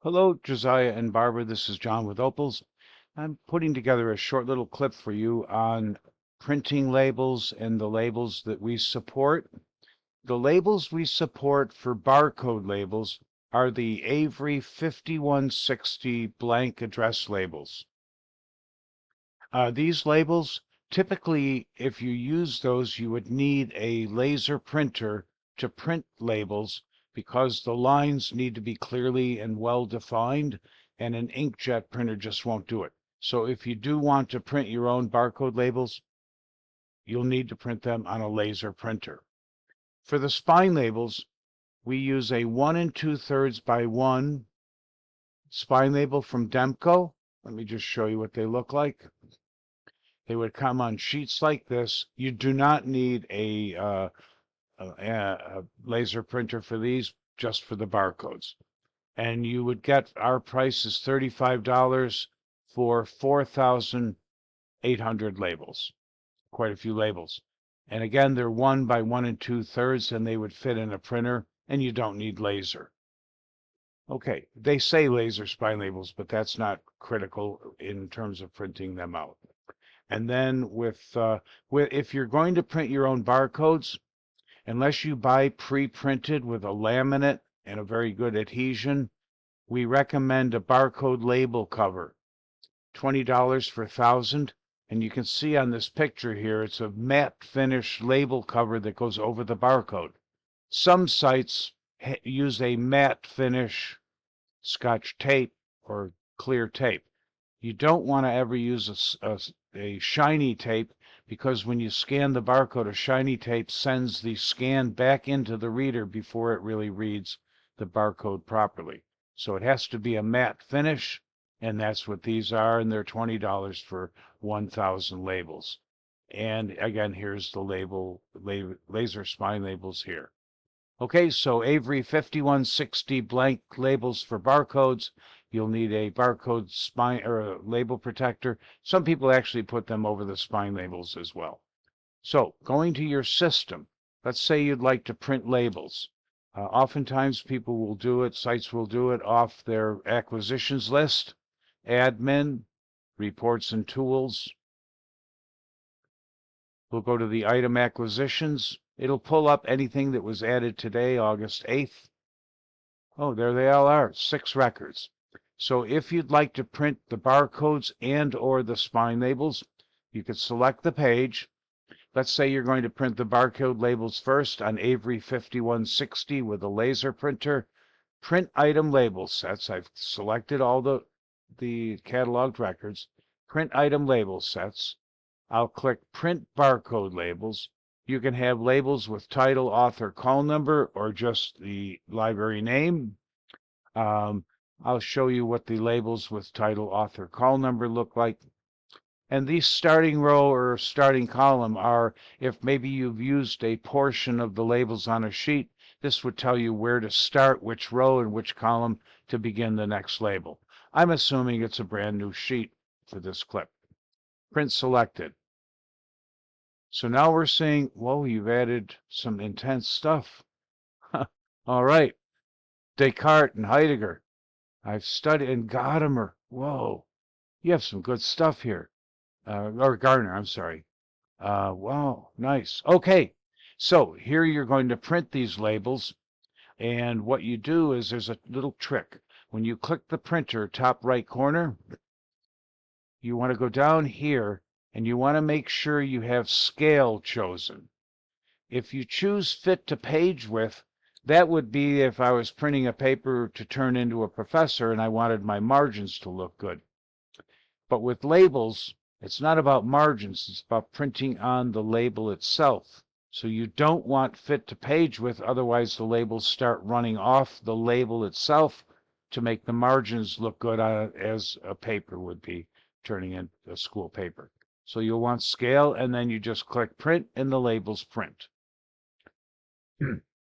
Hello, Josiah and Barbara. This is John with Opals. I'm putting together a short little clip for you on printing labels and the labels that we support. The labels we support for barcode labels are the Avery 5160 blank address labels. These labels, typically, if you use those, you would need a laser printer to print labels because the lines need to be clearly and well defined, and an inkjet printer just won't do it. So if you do want to print your own barcode labels, you'll need to print them on a laser printer. For the spine labels, we use a 1 2/3 by 1 spine label from Demco. Let me just show you what they look like. They would come on sheets like this. You do not need a laser printer for these, just for the barcodes. And you would get, our price is $35 for 4,800 labels, quite a few labels. And again, they're 1 by 1 2/3, and they would fit in a printer, and you don't need laser. Okay, they say laser spine labels, but that's not critical in terms of printing them out. And then if you're going to print your own barcodes, unless you buy pre-printed with a laminate and a very good adhesion, we recommend a barcode label cover, $20 for 1,000. And you can see on this picture here, it's a matte finish label cover that goes over the barcode. Some sites use a matte finish Scotch tape or clear tape. You don't want to ever use a shiny tape, because when you scan the barcode, a shiny tape sends the scan back into the reader before it really reads the barcode properly. So it has to be a matte finish, and that's what these are, and they're $20 for 1,000 labels. And again, here's the laser spine labels here. Okay, so Avery 5160 blank labels for barcodes. You'll need a barcode spine or a label protector. Some people actually put them over the spine labels as well. So going to your system, let's say you'd like to print labels. Oftentimes people will do it, sites will do it off their acquisitions list, admin, reports and tools. We'll go to the item acquisitions. It'll pull up anything that was added today, August 8th. Oh, there they all are, 6 records. So if you'd like to print the barcodes and or the spine labels, you could select the page. Let's say you're going to print the barcode labels first on Avery 5160 with a laser printer. Print item label sets. I've selected all the cataloged records. Print item label sets. I'll click print barcode labels. You can have labels with title, author, call number, or just the library name. I'll show you what the labels with title, author, call number look like. And these starting row or starting column are, if maybe you've used a portion of the labels on a sheet, this would tell you where to start, which row and which column to begin the next label. I'm assuming it's a brand new sheet for this clip. Print selected. So now we're seeing, whoa, you've added some intense stuff. All right. Descartes and Heidegger. I've studied, and Gadamer. Whoa. You have some good stuff here. Or Gardner, I'm sorry. Wow, nice. Okay. So here you're going to print these labels. And what you do is there's a little trick. When you click the printer, top right corner, you want to go down here and you want to make sure you have scale chosen. If you choose fit to page width, that would be if I was printing a paper to turn into a professor and I wanted my margins to look good. But with labels, it's not about margins, it's about printing on the label itself. So you don't want fit to page width, otherwise the labels start running off the label itself to make the margins look good as a paper would be turning in a school paper. So you'll want scale, and then you just click print and the labels print.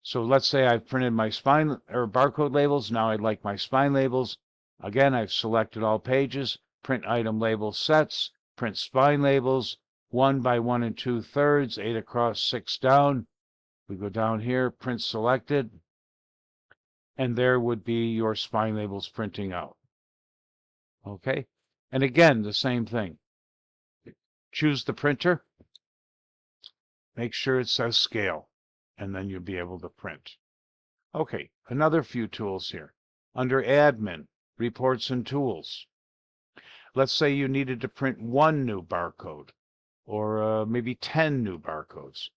So let's say I've printed my spine or barcode labels. Now I'd like my spine labels. Again, I've selected all pages, print item label sets, print spine labels, 1 by 1 2/3, 8 across, 6 down. We go down here, print selected. and there would be your spine labels printing out. Okay? And again, the same thing. Choose the printer, make sure it says scale, and then you'll be able to print. Okay, another few tools here. Under Admin, Reports and Tools. Let's say you needed to print one new barcode, or maybe 10 new barcodes.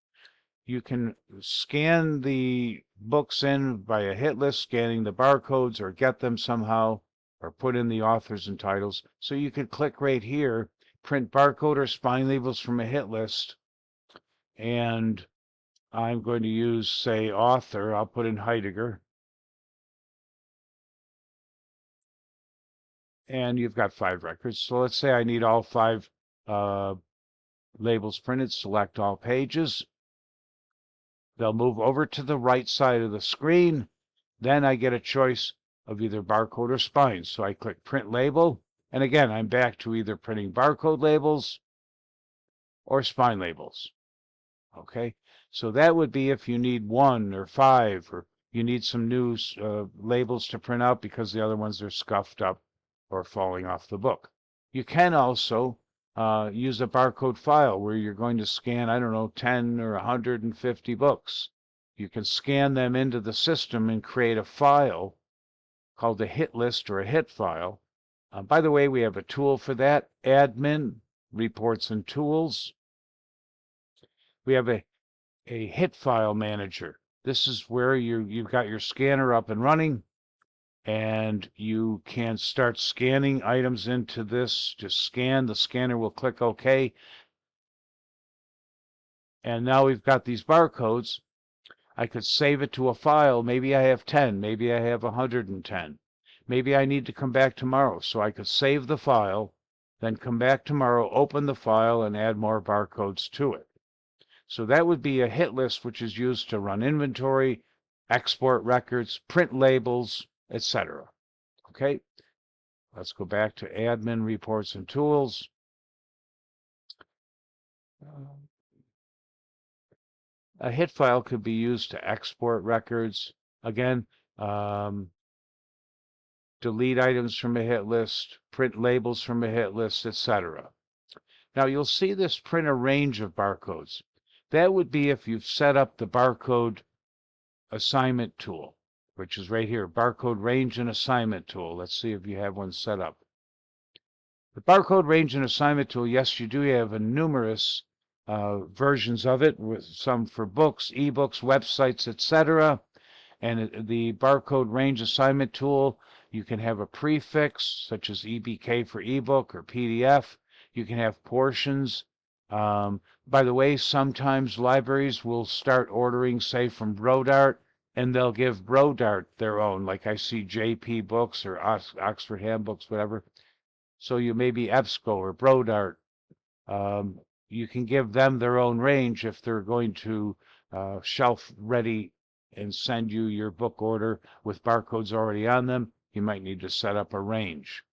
You can scan the books in by a hit list, scanning the barcodes, or get them somehow, or put in the authors and titles. So you can click right here, print barcode or spine labels from a hit list, and I'm going to use, say, author. I'll put in Heidegger. And you've got 5 records. So let's say I need all 5 labels printed. Select all pages. They'll move over to the right side of the screen. Then I get a choice of either barcode or spine. So I click Print Label. And again, I'm back to either printing barcode labels or spine labels. Okay, so that would be if you need 1 or 5, or you need some new labels to print out because the other ones are scuffed up or falling off the book. You can also use a barcode file where you're going to scan, I don't know, 10 or 150 books. You can scan them into the system and create a file called a hit list or a hit file. By the way, we have a tool for that, Admin, Reports and Tools. We have a hit file manager. This is where you've got your scanner up and running, and you can start scanning items into this. Just scan. The scanner will click OK. And now we've got these barcodes. I could save it to a file. Maybe I have 10. Maybe I have 110. Maybe I need to come back tomorrow. So I could save the file, then come back tomorrow, open the file, and add more barcodes to it. So that would be a hit list, which is used to run inventory, export records, print labels, etc. Okay, let's go back to Admin, Reports and Tools. A hit file could be used to export records. Again, delete items from a hit list, print labels from a hit list, etc. Now you'll see this print a range of barcodes. That would be if you've set up the barcode assignment tool, which is right here, barcode range and assignment tool. Let's see if you have one set up. The barcode range and assignment tool, yes, you do have numerous versions of it, with some for books, ebooks, websites, etc. And the barcode range assignment tool, you can have a prefix, such as EBK for ebook or PDF. You can have portions. By the way, sometimes libraries will start ordering, say, from Brodart, and they'll give Brodart their own, like I see JP Books or Oxford Handbooks, whatever. So you may be EBSCO or Brodart. You can give them their own range if they're going to shelf ready and send you your book order with barcodes already on them. You might need to set up a range.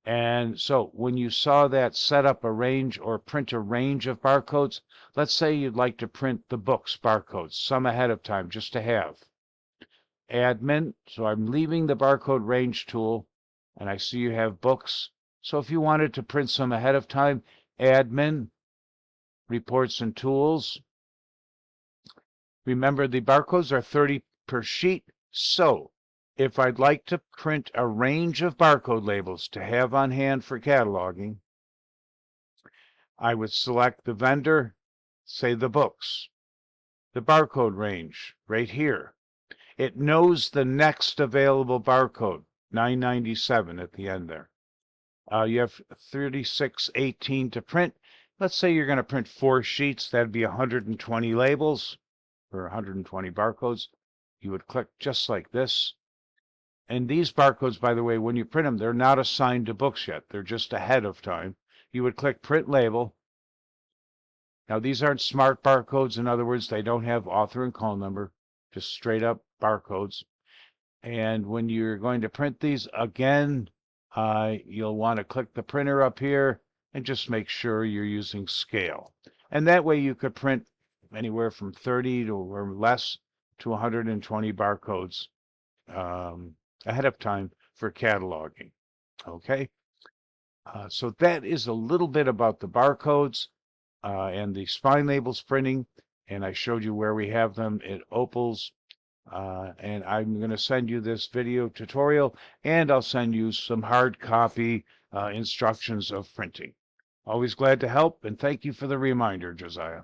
And so when you saw that set up a range or print a range of barcodes, let's say you'd like to print the books barcodes, some ahead of time, just to have. Admin, so I'm leaving the barcode range tool, and I see you have books. So if you wanted to print some ahead of time, Admin, Reports and Tools. Remember, the barcodes are 30 per sheet, so if I'd like to print a range of barcode labels to have on hand for cataloging, I would select the vendor, say the books, the barcode range right here. It knows the next available barcode, 997 at the end there. You have 3618 to print. Let's say you're going to print 4 sheets. That'd be 120 labels or 120 barcodes. You would click just like this. And these barcodes, by the way, when you print them, they're not assigned to books yet. They're just ahead of time. You would click Print Label. Now, these aren't smart barcodes. In other words, they don't have author and call number, just straight up barcodes. And when you're going to print these, again, you'll want to click the printer up here and just make sure you're using scale. And that way you could print anywhere from 30 to or less to 120 barcodes ahead of time for cataloging. Okay, so that is a little bit about the barcodes and the spine labels printing, and I showed you where we have them at Opals. And I'm going to send you this video tutorial, and I'll send you some hard copy instructions of printing. Always glad to help, and thank you for the reminder, Josiah.